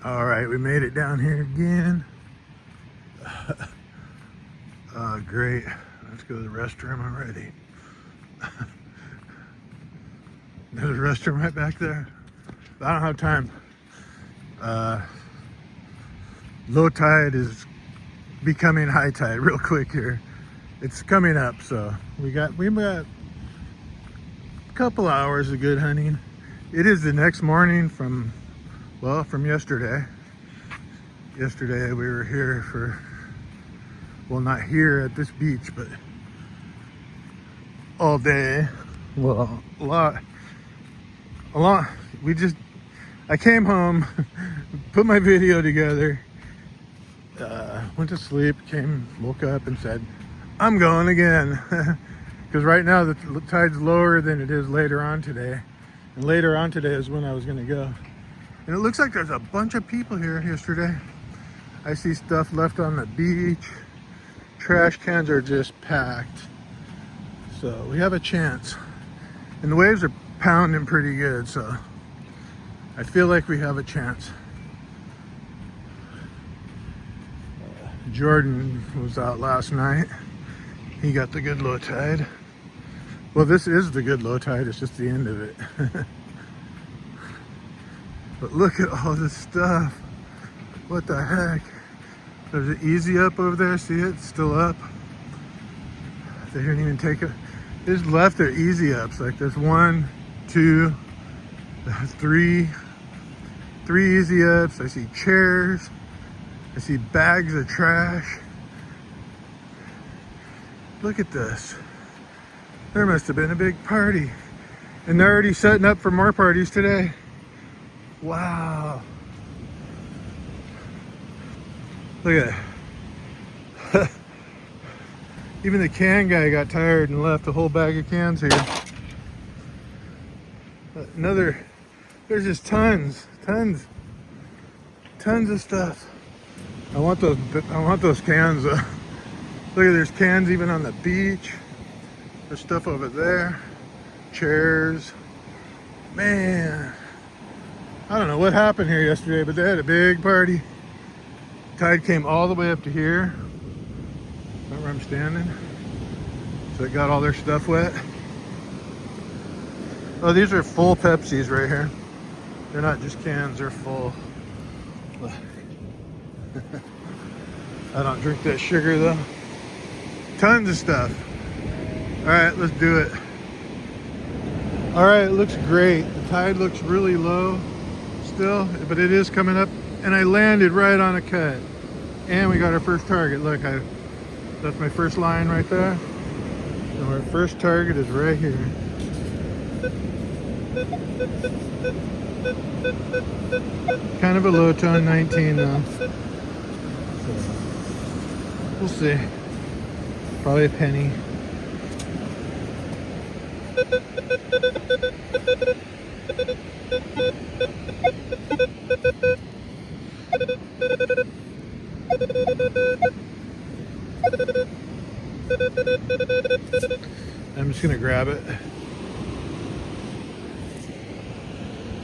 All right, we made it down here again. Great. Let's go to the restroom already. There's a restroom right back there. I don't have time. Low tide is becoming high tide real quick here. It's coming up, so we got a couple hours of good hunting. It is the next morning from yesterday. Yesterday we were here for, well, not here at this beach, but all day. Well, a lot. I came home, put my video together, went to sleep, woke up and said, I'm going again. Because right now the tide's lower than it is later on today. And later on today is when I was gonna go. And it looks like there's a bunch of people here yesterday. I see stuff left on the beach. Trash cans are just packed. So we have a chance. And the waves are pounding pretty good, so I feel like we have a chance. Jordan was out last night. He got the good low tide. Well, this is the good low tide, it's just the end of it. But look at all this stuff. What the heck? There's an Easy Up over there, see it? It's still up. They didn't even take it. They just left their Easy Ups. Like there's 1, 2, 3 Easy Ups. I see chairs. I see bags of trash. Look at this. There must have been a big party. And they're already setting up for more parties today. Wow. Look at that. Even the can guy got tired and left a whole bag of cans here. There's just tons of stuff. I want those cans. Look at, there's cans even on the beach. There's stuff over there. Chairs. Man, I don't know what happened here yesterday, but they had a big party. Tide came all the way up to here. Right where I'm standing. So it got all their stuff wet. Oh, these are full Pepsis right here. They're not just cans, they're full. I don't drink that sugar though. Tons of stuff. All right, let's do it. All right, it looks great. The tide looks really low still, but it is coming up. And I landed right on a cut. And we got our first target. Look, that's my first line right there. And our first target is right here. Kind of a low tone 19 though. So, we'll see. Probably a penny. I'm just gonna grab it.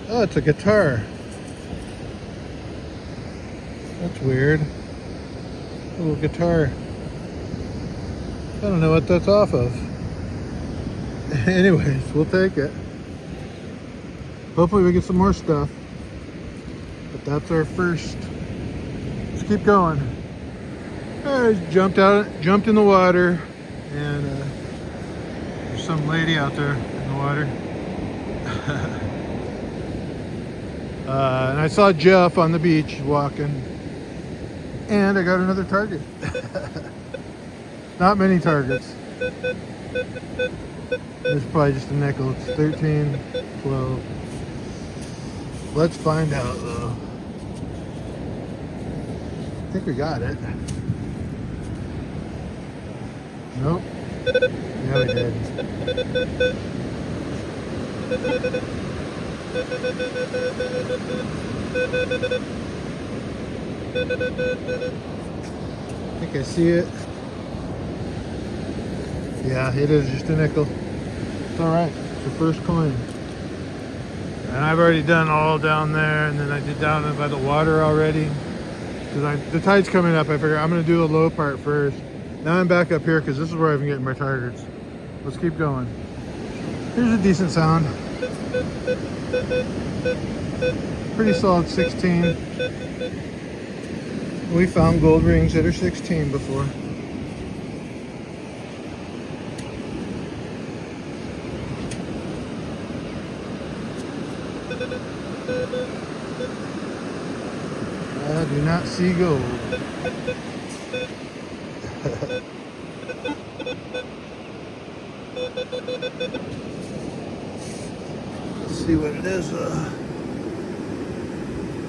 Oh, it's a guitar. That's weird. A little guitar. I don't know what that's off of. Anyways, we'll take it. Hopefully we get some more stuff. But that's our first. Let's keep going. I jumped in the water, and there's some lady out there in the water. And I saw Jeff on the beach walking, and I got another target. Not many targets. It's probably just a nickel. It's 13, 12. Let's find out though. I think we got it. Nope. Yeah, we did. I think I see it. Yeah, it is just a nickel. It's alright. It's the first coin. And I've already done all down there, and then I did down by the water already. Because the tide's coming up, I figure I'm going to do the low part first. Now I'm back up here because this is where I've been getting my targets. Let's keep going. Here's a decent sound. Pretty solid 16. We found gold rings that are 16 before. I do not see gold. Let's see what it is.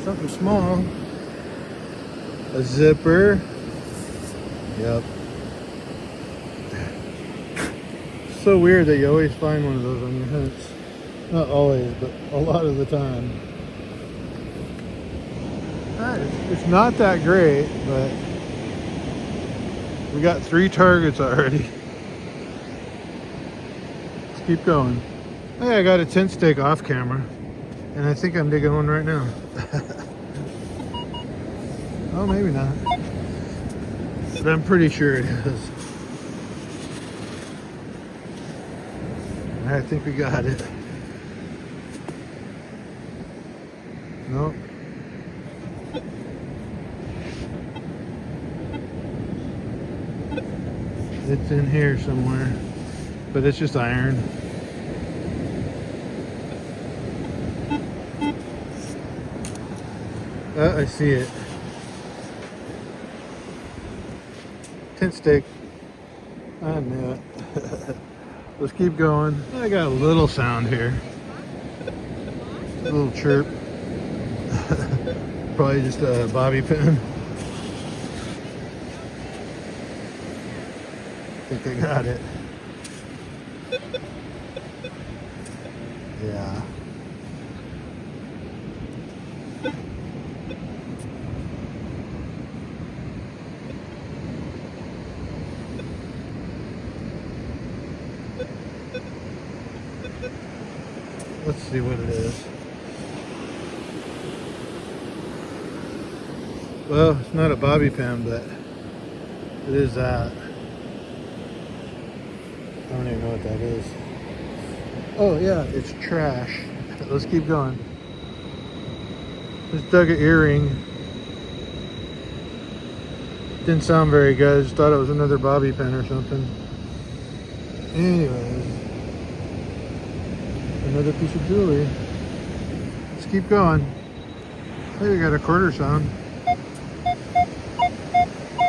Something small. A zipper. Yep. So weird that you always find one of those on your hunts. Not always, but a lot of the time. It's not that great, but we got 3 targets already. Let's keep going. Hey, I got a tent stake off camera, and I think I'm digging one right now. Oh, maybe not. But I'm pretty sure it is. I think we got it. Nope. It's in here somewhere, but it's just iron. Oh, I see it. Tent stake. I knew it. Let's keep going. I got a little sound here. A little chirp. Probably just a bobby pin. I think I got it. Yeah. Let's see what it is. Well, it's not a bobby pin, but it is that. I don't even know what that is. Oh yeah, it's trash. Let's keep going. Just dug an earring. Didn't sound very good. I just thought it was another bobby pin or something. Anyways, another piece of jewelry. Let's keep going. Hey, we got a quarter sound.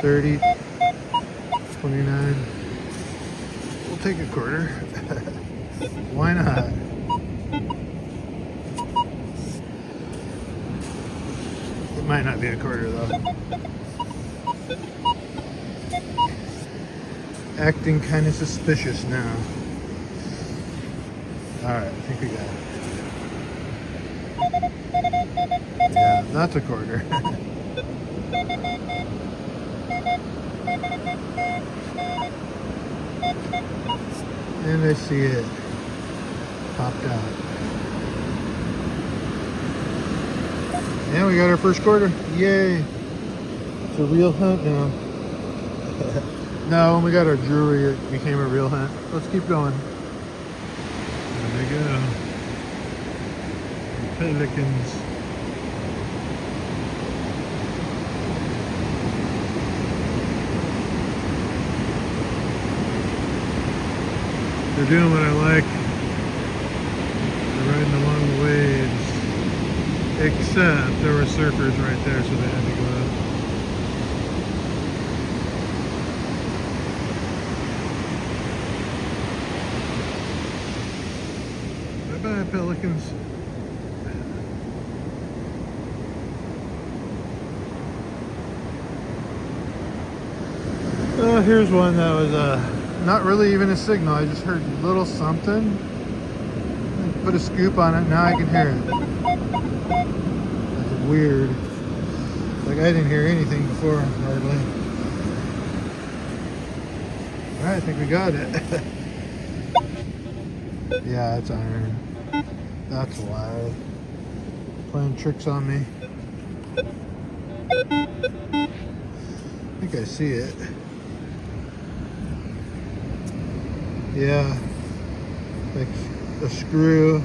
30, 29. We'll take a quarter. Why not? It might not be a quarter though. Acting kind of suspicious now. Alright, I think we got it. Yeah, that's a quarter. And I see it popped out. And we got our first quarter. Yay! It's a real hunt now. No, when we got our jewelry, it became a real hunt. Let's keep going. There we go. Pelicans. They're doing what I like. They're riding along the waves. Except there were surfers right there, so they had to go out. Bye-bye, pelicans. Here's one that was not really even a signal. I just heard a little something. Put a scoop on it. Now I can hear it. That's weird. Like I didn't hear anything before, hardly. All right, I think we got it. Yeah, it's iron. That's wild. Playing tricks on me. I think I see it. Yeah. Like a screw.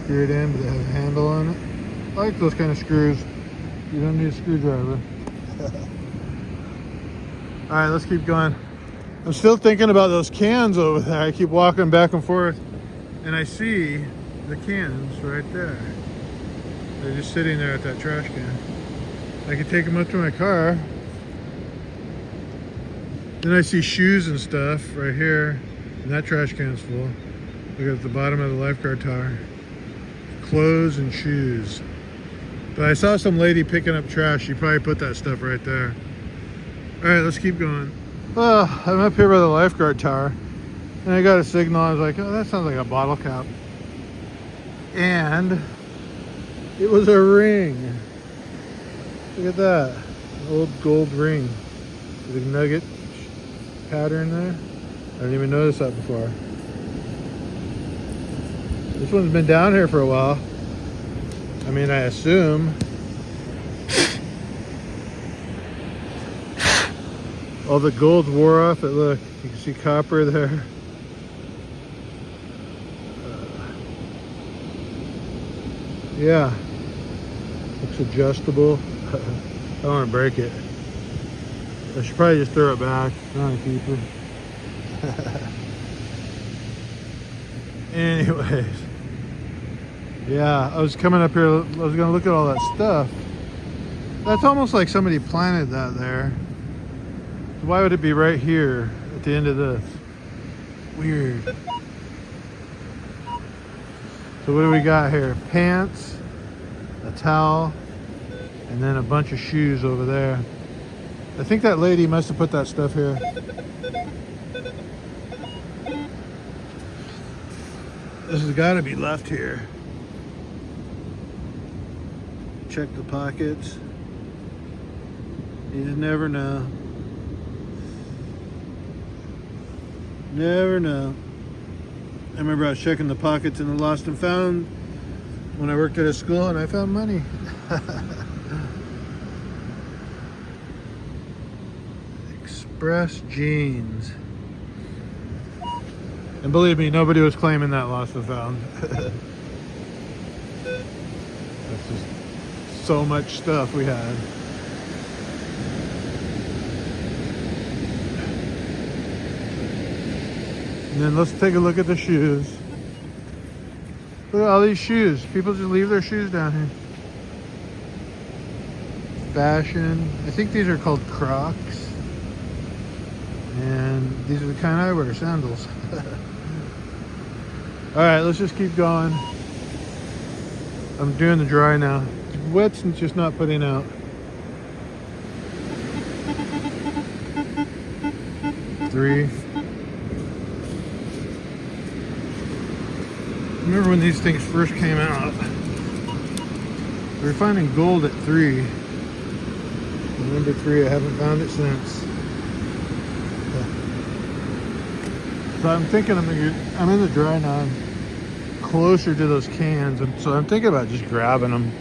Screw it in, but it has a handle on it. I like those kind of screws. You don't need a screwdriver. Alright, let's keep going. I'm still thinking about those cans over there. I keep walking back and forth and I see the cans right there. They're just sitting there at that trash can. I could take them up to my car. Then I see shoes and stuff right here. And that trash can's full. Look at the bottom of the lifeguard tower. Clothes and shoes. But I saw some lady picking up trash. She probably put that stuff right there. Alright, let's keep going. Well, I'm up here by the lifeguard tower. And I got a signal. I was like, oh, that sounds like a bottle cap. And it was a ring. Look at that. An old gold ring. With a nugget pattern there. I didn't even notice that before. This one's been down here for a while. I mean, I assume. All the gold wore off it. Look, you can see copper there. Yeah. Looks adjustable. I don't want to break it. I should probably just throw it back. I don't want to keep it. Anyways. Yeah, I was coming up here. I was going to look at all that stuff. That's almost like somebody planted that there. Why would it be right here at the end of this? Weird. So what do we got here? Pants, a towel, and then a bunch of shoes over there. I think that lady must have put that stuff here. This has got to be left here. Check the pockets. You never know. Never know. I remember I was checking the pockets in the Lost and Found when I worked at a school and I found money. Express jeans. And believe me, nobody was claiming that Lost and Found. That's just so much stuff we had. And then let's take a look at the shoes. Look at all these shoes. People just leave their shoes down here. Fashion. I think these are called Crocs. And these are the kind I wear, sandals. Alright, let's just keep going. I'm doing the dry now. It's wet's just not putting out. Three. Remember when these things first came out? We were finding gold at 3. And number 3, I haven't found it since. So I'm thinking I'm in the dry now. I'm closer to those cans, and so I'm thinking about just grabbing them.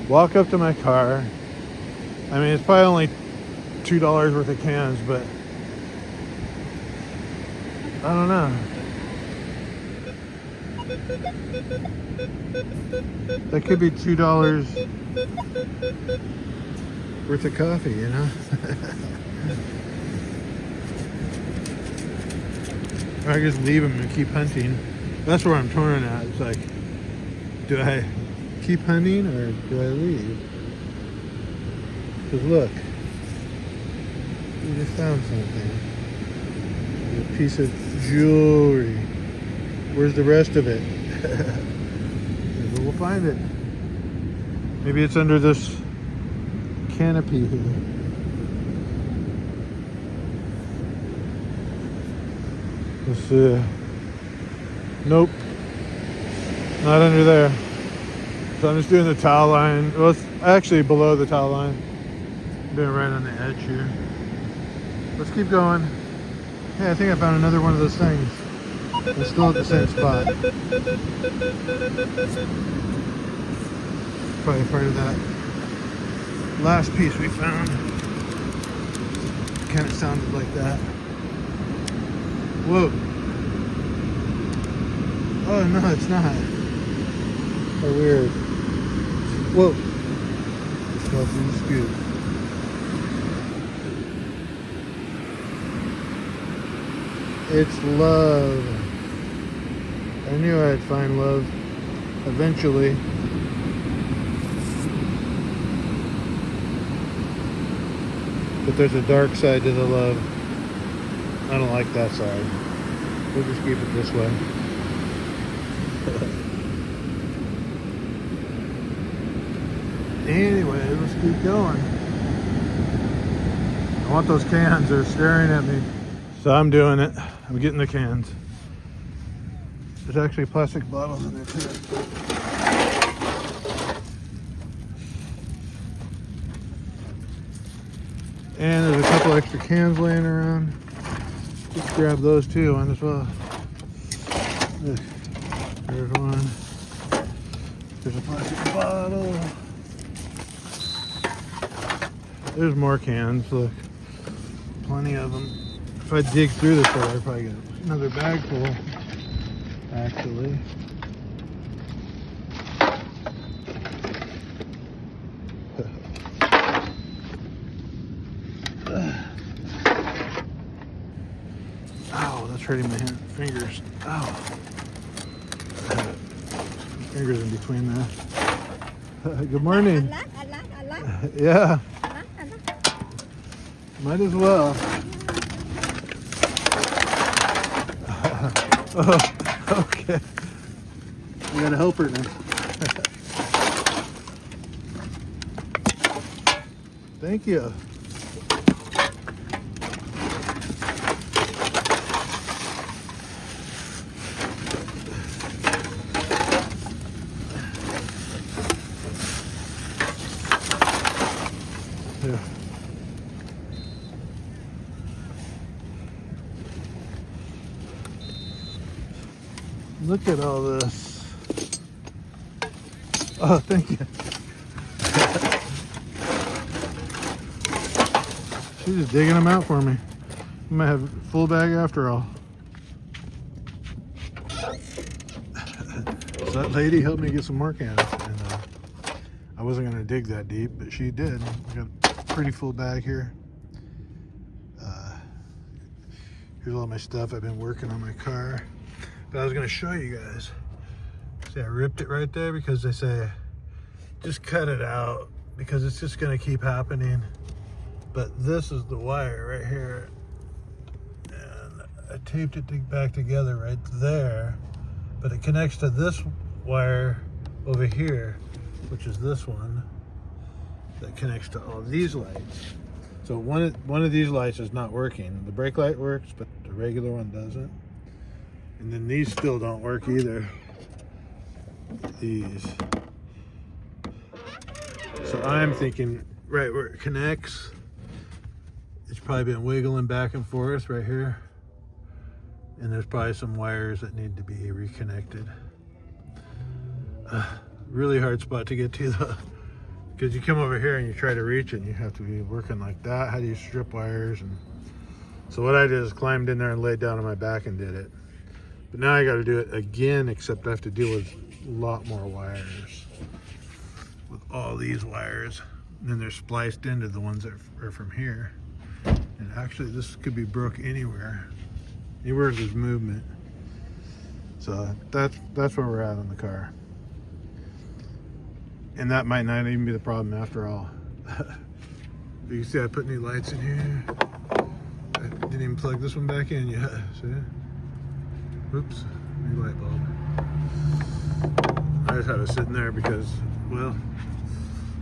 Walk up to my car. I mean, it's probably only $2 worth of cans, but I don't know. That could be $2 worth of coffee, you know? Or I just leave them and keep hunting. That's where I'm torn at. It's like, do I keep hunting or do I leave? Because look, we just found something. A piece of jewelry. Where's the rest of it? Maybe we'll find it. Maybe it's under this canopy here. Let's see. Nope. Not under there. So I'm just doing the towel line. Well, it's actually below the towel line. I'm doing it right on the edge here. Let's keep going. Yeah, I think I found another one of those things. We're still at the same spot. Probably part of that last piece we found. Kind of sounded like that. Whoa. Oh no, it's not. How weird. Whoa. Just fell through the scoop. It's love. I knew I'd find love eventually. But there's a dark side to the love. I don't like that side. We'll just keep it this way. Anyway, let's keep going. I want those cans. They're staring at me. So I'm doing it. I'm getting the cans. There's actually plastic bottles in there too. And there's a couple extra cans laying around. Just grab those too, might as well. Look, there's one. There's a plastic bottle. There's more cans, look. Plenty of them. If I dig through this, I'd probably get another bag full, actually. Ow, that's hurting my fingers. Ow. Fingers in between there. Good morning. Yeah. Might as well. Oh, okay. I gotta help her now. Thank you. Yeah. Look at all this. Oh, thank you. She's just digging them out for me. I might have a full bag after all. So that lady helped me get some more cans. And I wasn't going to dig that deep, but she did. I got a pretty full bag here. Here's all my stuff. I've been working on my car. But I was going to show you guys. See, I ripped it right there because they say, just cut it out because it's just going to keep happening. But this is the wire right here. And I taped it back together right there. But it connects to this wire over here, which is this one, that connects to all these lights. So one of these lights is not working. The brake light works, but the regular one doesn't. And then these still don't work either. These. So I'm thinking right where it connects, it's probably been wiggling back and forth right here. And there's probably some wires that need to be reconnected. Really hard spot to get to though. Because you come over here and you try to reach it and you have to be working like that. How do you strip wires? And so what I did is climbed in there and laid down on my back and did it. But now I got to do it again, except I have to deal with a lot more wires. With all these wires. And then they're spliced into the ones that are from here. And actually this could be broke anywhere. Anywhere there's movement. So that's where we're at on the car. And that might not even be the problem after all. You can see I put new lights in here. I didn't even plug this one back in yet. See? Oops, new light bulb. I just had it sitting there because, well,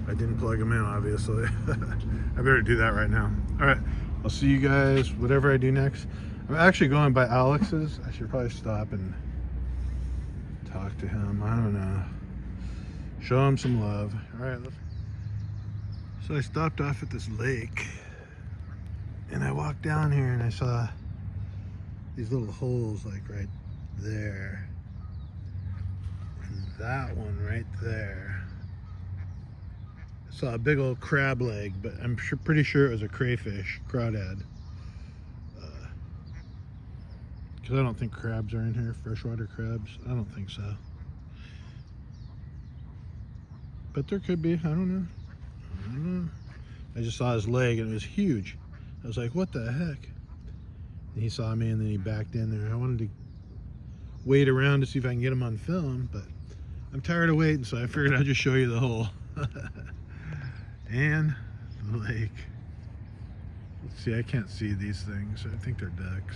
I didn't plug them in, obviously. I better do that right now. All right, I'll see you guys, whatever I do next. I'm actually going by Alex's. I should probably stop and talk to him. I don't know. Show him some love. All right, so I stopped off at this lake and I walked down here and I saw these little holes like right there. And that one right there. I saw a big old crab leg, but I'm pretty sure it was a crayfish, crawdad. Because I don't think crabs are in here, freshwater crabs. I don't think so. But there could be, I don't know. I just saw his leg and it was huge. I was like, what the heck? And he saw me and then he backed in there. I wanted to wait around to see if I can get him on film, but I'm tired of waiting, so I figured I'd just show you the hole. And the lake. Let's see, I can't see these things. I think they're ducks.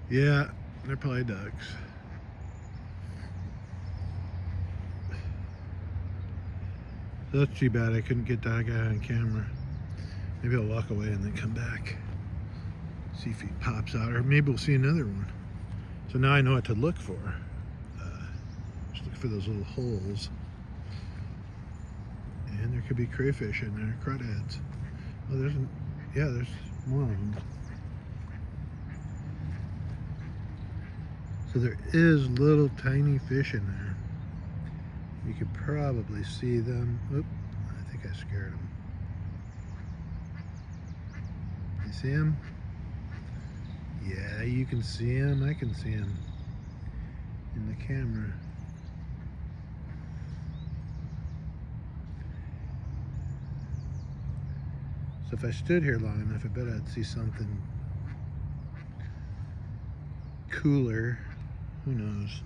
Yeah, they're probably ducks. That's too bad I couldn't get that guy on camera. Maybe I'll walk away and then come back. See if he pops out, or maybe we'll see another one. So now I know what to look for. Just look for those little holes. And there could be crayfish in there, crawdads. Oh, there's more of them. So there is little tiny fish in there. You could probably see them. Oop, I think I scared them. You see them? Yeah, you can see them. I can see them in the camera. So if I stood here long enough, I bet I'd see something cooler. Who knows?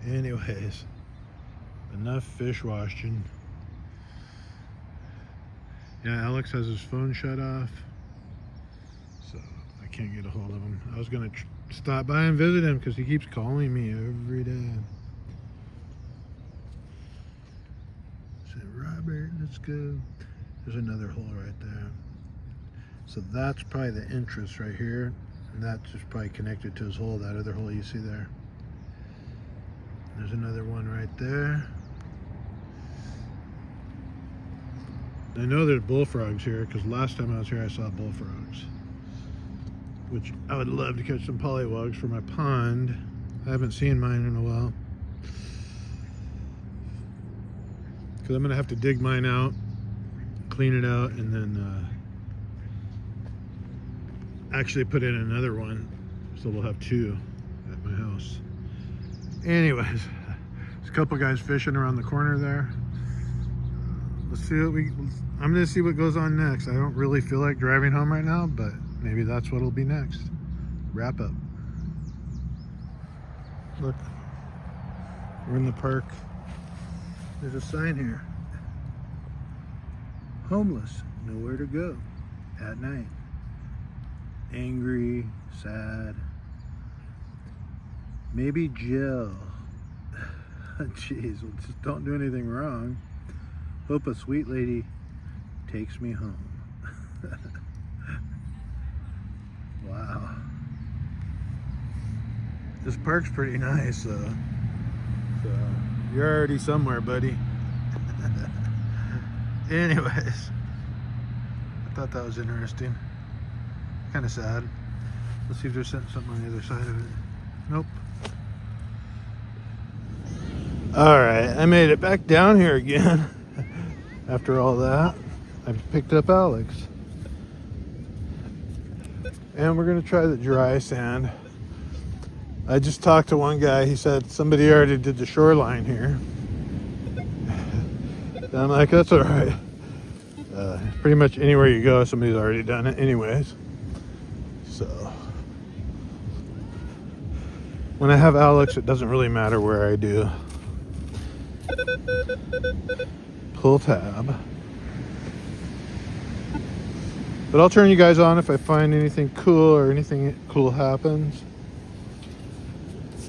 Anyways, enough fish washing. Yeah, Alex has his phone shut off, so I can't get a hold of him. I was gonna stop by and visit him because he keeps calling me every day. I said, Robert, let's go. There's another hole right there. So that's probably the entrance right here, and that's just probably connected to his hole, that other hole you see there. There's another one right there. I know there's bullfrogs here because last time I was here I saw bullfrogs, which I would love to catch some pollywogs for my pond. I haven't seen mine in a while because I'm gonna have to dig mine out, clean it out, and then actually put in another one, so we'll have two at my house. Anyways, there's a couple guys fishing around the corner there. Let's see what I'm gonna see what goes on next. I don't really feel like driving home right now, but maybe that's what'll be next. Wrap up. Look, we're in the park. There's a sign here. Homeless, nowhere to go at night. Angry, sad, maybe jail. Jeez, well, just don't do anything wrong. Hope a sweet lady takes me home. Wow. This park's pretty nice, so you're already somewhere, buddy. Anyways, I thought that was interesting. Kind of sad. Let's see if there's something on the other side of it. Nope. All right, I made it back down here again. After all that, I picked up Alex. And we're gonna try the dry sand. I just talked to one guy, he said somebody already did the shoreline here. And I'm like, that's all right. Pretty much anywhere you go, somebody's already done it anyways. So, when I have Alex, it doesn't really matter where I do. Pull tab. But I'll turn you guys on if I find anything cool or anything cool happens.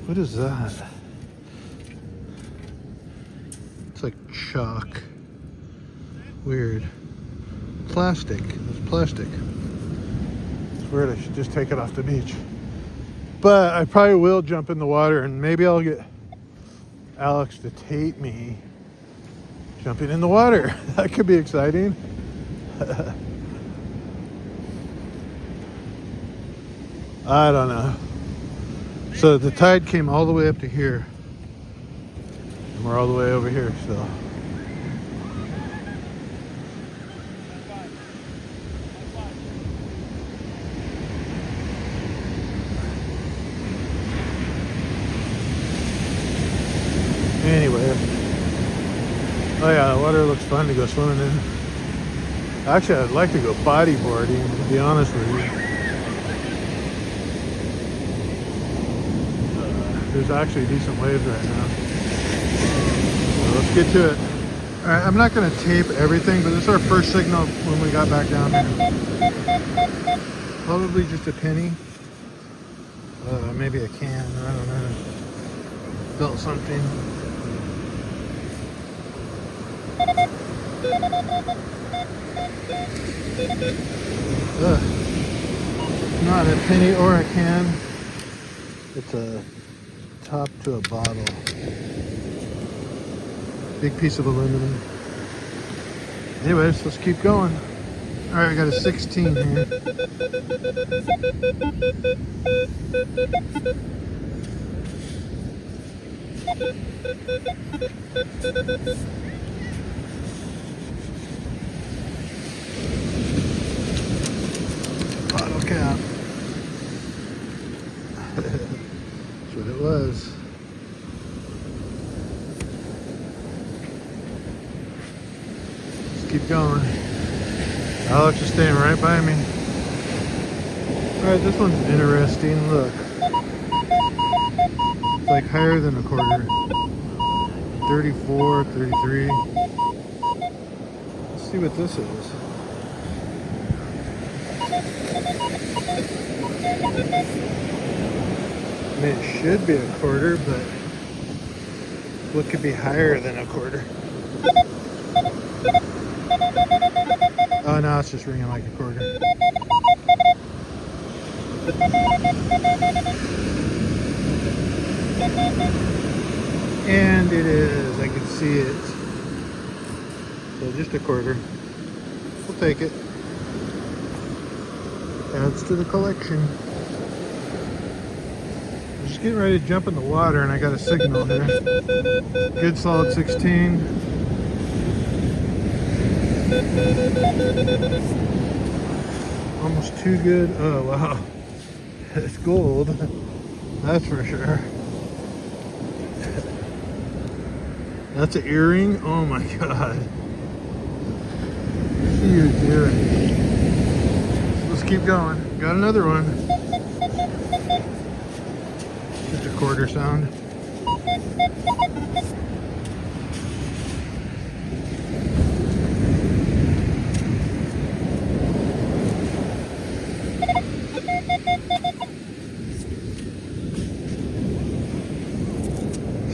What is that? It's like chalk. Weird. Plastic. It's plastic. It's weird. I should just take it off the beach. But I probably will jump in the water and maybe I'll get Alex to tape me jumping in the water. That could be exciting. I don't know. So the tide came all the way up to here. And we're all the way over here still. Anyway. Oh yeah, the water looks fun to go swimming in. Actually, I'd like to go bodyboarding, to be honest with you. There's actually decent waves right now. So let's get to it. All right, I'm not going to tape everything, but this is our first signal when we got back down there. Probably just a penny. Maybe a can, I don't know. Felt something. Not a penny or a can. It's a top to a bottle. Big piece of aluminum. Anyways, let's keep going. All right, we got a 16 here. Bottle cap. That's what it was. Let's keep going. Alex is staying right by me. Alright, this one's interesting. Look. It's like higher than a quarter. 34, 33. Let's see what this is. I mean, it should be a quarter, but what could be higher than a quarter? Oh no, it's just ringing like a quarter. And it is, I can see it. So just a quarter. We'll take it. Adds to the collection. I'm just getting ready to jump in the water and I got a signal here. Good solid 16. Almost too good. Oh wow. It's gold. That's for sure. That's an earring? Oh my god. Huge earring. Let's keep going. Got another one. Just a quarter sound.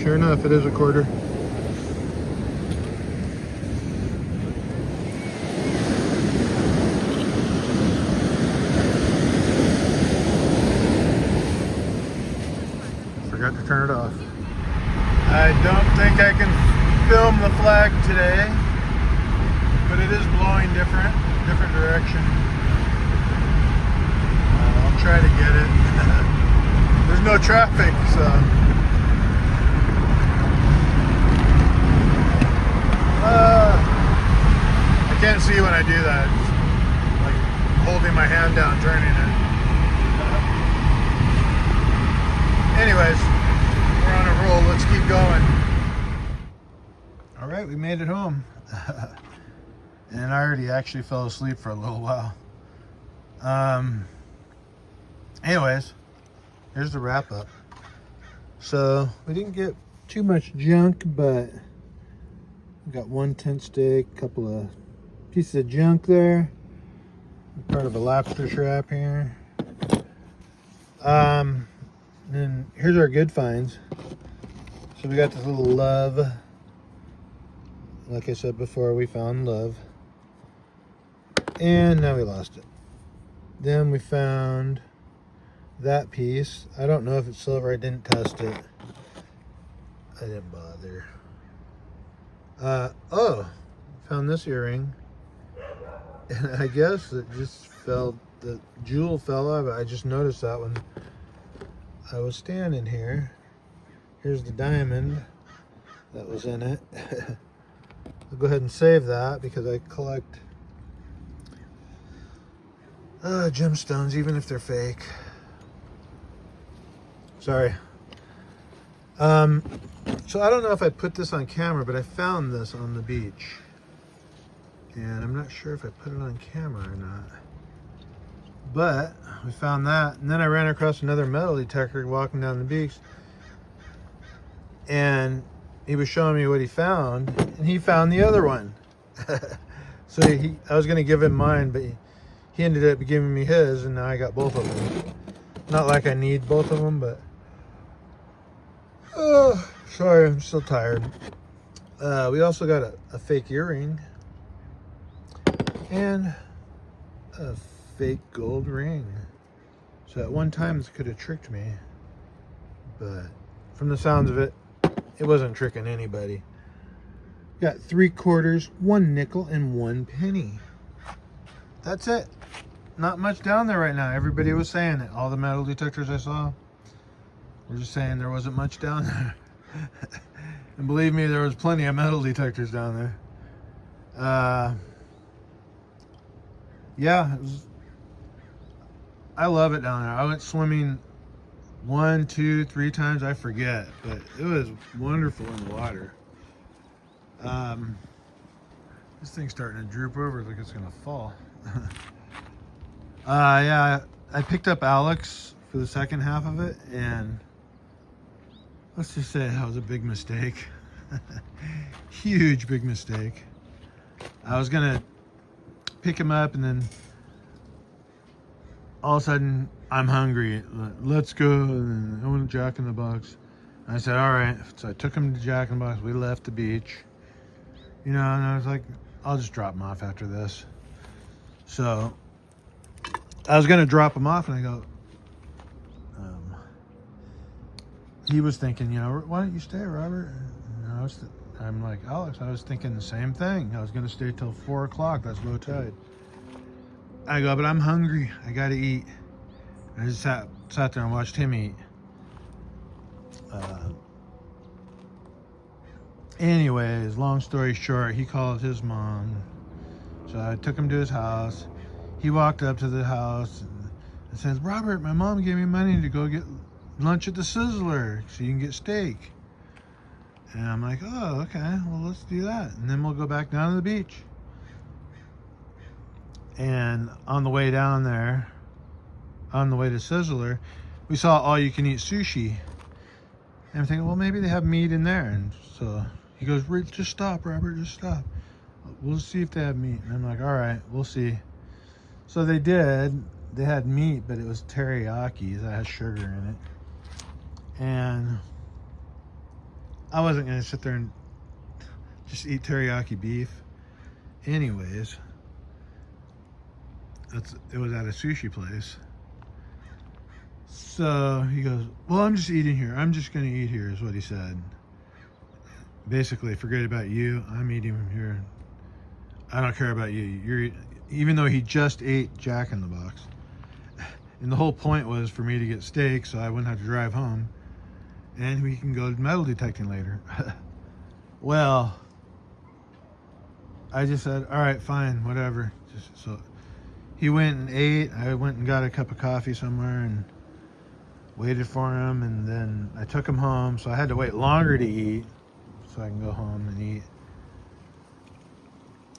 Sure enough, it is a quarter. Forgot to turn it off. I don't think I can film the flag today, but it is blowing different direction. I'll try to get it. There's no traffic, so. I can't see when I do that. It's like holding my hand down, turning it. Anyways, we're on a roll. Let's keep going. All right, we made it home. And I already actually fell asleep for a little while. Anyways, here's the wrap up. So we didn't get too much junk, but we got one tent stake, a couple of pieces of junk there, part of a lobster trap here. Then here's our good finds. So we got this little love. Like I said before, we found love. And now we lost it. Then we found that piece. I don't know if it's silver. I didn't test it. I didn't bother. Oh, found this earring. And I guess it just fell, the jewel fell off. I just noticed that when I was standing here. Here's the diamond that was in it. I'll go ahead and save that because I collect gemstones, even if they're fake. Sorry. So I don't know if I put this on camera, but I found this on the beach. And I'm not sure if I put it on camera or not. But we found that. And then I ran across another metal detector walking down the beach. And he was showing me what he found. And he found the other one. So I was going to give him mine, but he ended up giving me his. And now I got both of them. Not like I need both of them, but... Oh, sorry, I'm still tired. We also got a fake earring. And a fake gold ring. So at one time this could have tricked me, but from the sounds of it, it wasn't tricking anybody. Got 3 quarters, 1 nickel, and 1 penny. That's it. Not much down there right now. Everybody was saying it. All the metal detectors I saw were just saying there wasn't much down there. And believe me, there was plenty of metal detectors down there. Yeah, I love it down there. I went swimming 1, 2, 3 times, I forget, but it was wonderful in the water. This thing's starting to droop over like it's gonna fall. Yeah, I picked up Alex for the second half of it, and let's just say that was a big mistake. Huge big mistake. I was gonna pick him up, and then all of a sudden I'm hungry. Let's go. And I want Jack in the Box. I said, all right. So I took him to Jack in the Box. We left the beach, you know, and I was like, I'll just drop him off after this. So I was gonna drop him off, and I go, he was thinking, you know, why don't you stay, Robert? And I'm like, Alex, I was thinking the same thing. I was gonna stay till 4 o'clock. That's low tide. I go, but I'm hungry. I gotta eat. I just sat there and watched him eat. Anyways, long story short, he called his mom. So I took him to his house. He walked up to the house and says, Robert, my mom gave me money to go get lunch at the Sizzler so you can get steak. And I'm like, oh, okay, well, let's do that. And then we'll go back down to the beach. And on the way down there, on the way to Sizzler, we saw all-you-can-eat sushi. And I'm thinking, well, maybe they have meat in there. And so he goes, just stop, Robert, just stop. We'll see if they have meat. And I'm like, all right, we'll see. So they did. They had meat, but it was teriyaki that has sugar in it. And I wasn't going to sit there and just eat teriyaki beef. Anyways, it was at a sushi place. So he goes, well, I'm just eating here. I'm just going to eat here, is what he said. Basically, forget about you. I'm eating here. I don't care about you. Even though he just ate Jack in the Box. And the whole point was for me to get steak so I wouldn't have to drive home. And we can go metal detecting later. Well, I just said, all right, fine, whatever. So he went and ate. I went and got a cup of coffee somewhere and waited for him. And then I took him home. So I had to wait longer to eat so I can go home and eat.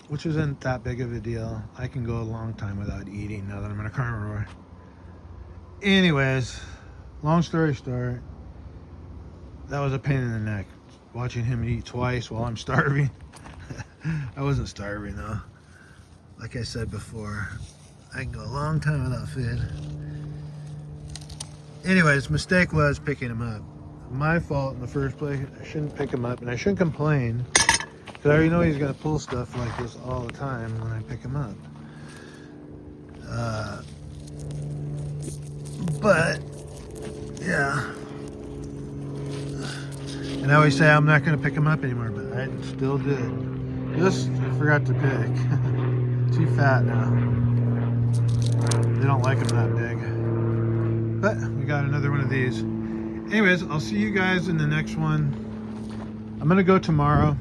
Which isn't that big of a deal. I can go a long time without eating now that I'm in a carnivore. Anyways, long story short, that was a pain in the neck. Watching him eat twice while I'm starving. I wasn't starving though. Like I said before, I can go a long time without food. Anyways, mistake was picking him up. My fault in the first place. I shouldn't pick him up, and I shouldn't complain. Because I already know he's going to pull stuff like this all the time when I pick him up. But, yeah. And I always say I'm not going to pick him up anymore, but I still did. This I forgot to pick. Too fat now. They don't like them that big. But we got another one of these. Anyways, I'll see you guys in the next one. I'm gonna go tomorrow.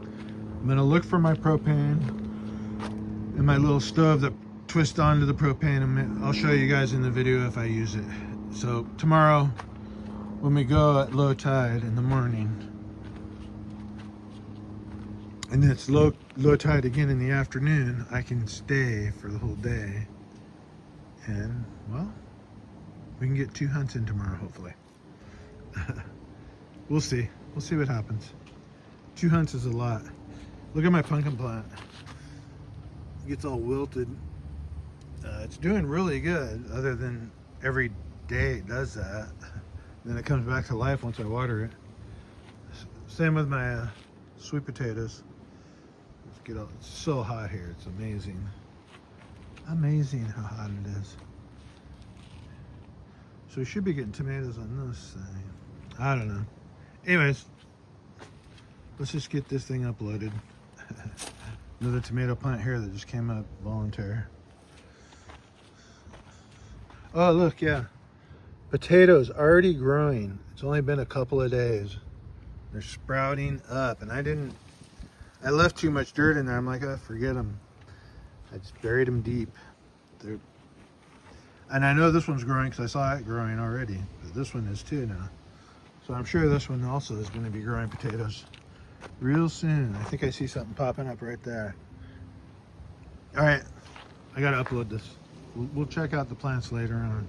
I'm gonna look for my propane and my little stove that twists onto the propane. I'll show you guys in the video if I use it. So tomorrow, when we go at low tide in the morning, and then it's low tide again in the afternoon, I can stay for the whole day. And, well, we can get 2 hunts in tomorrow, hopefully. We'll see. We'll see what happens. 2 hunts is a lot. Look at my pumpkin plant. It gets all wilted. It's doing really good, other than every day it does that. Then it comes back to life once I water it. Same with my sweet potatoes. It's so hot here. It's amazing. Amazing how hot it is. So we should be getting tomatoes on this thing. I don't know. Anyways, let's just get this thing uploaded. Another tomato plant here that just came up voluntary. Oh, look, yeah. Potatoes already growing. It's only been a couple of days. They're sprouting up, and I left too much dirt in there. I'm like, oh, forget them. I just buried them deep. And I know this one's growing because I saw it growing already. But this one is too now. So I'm sure this one also is going to be growing potatoes real soon. I think I see something popping up right there. All right, I got to upload this. We'll check out the plants later on.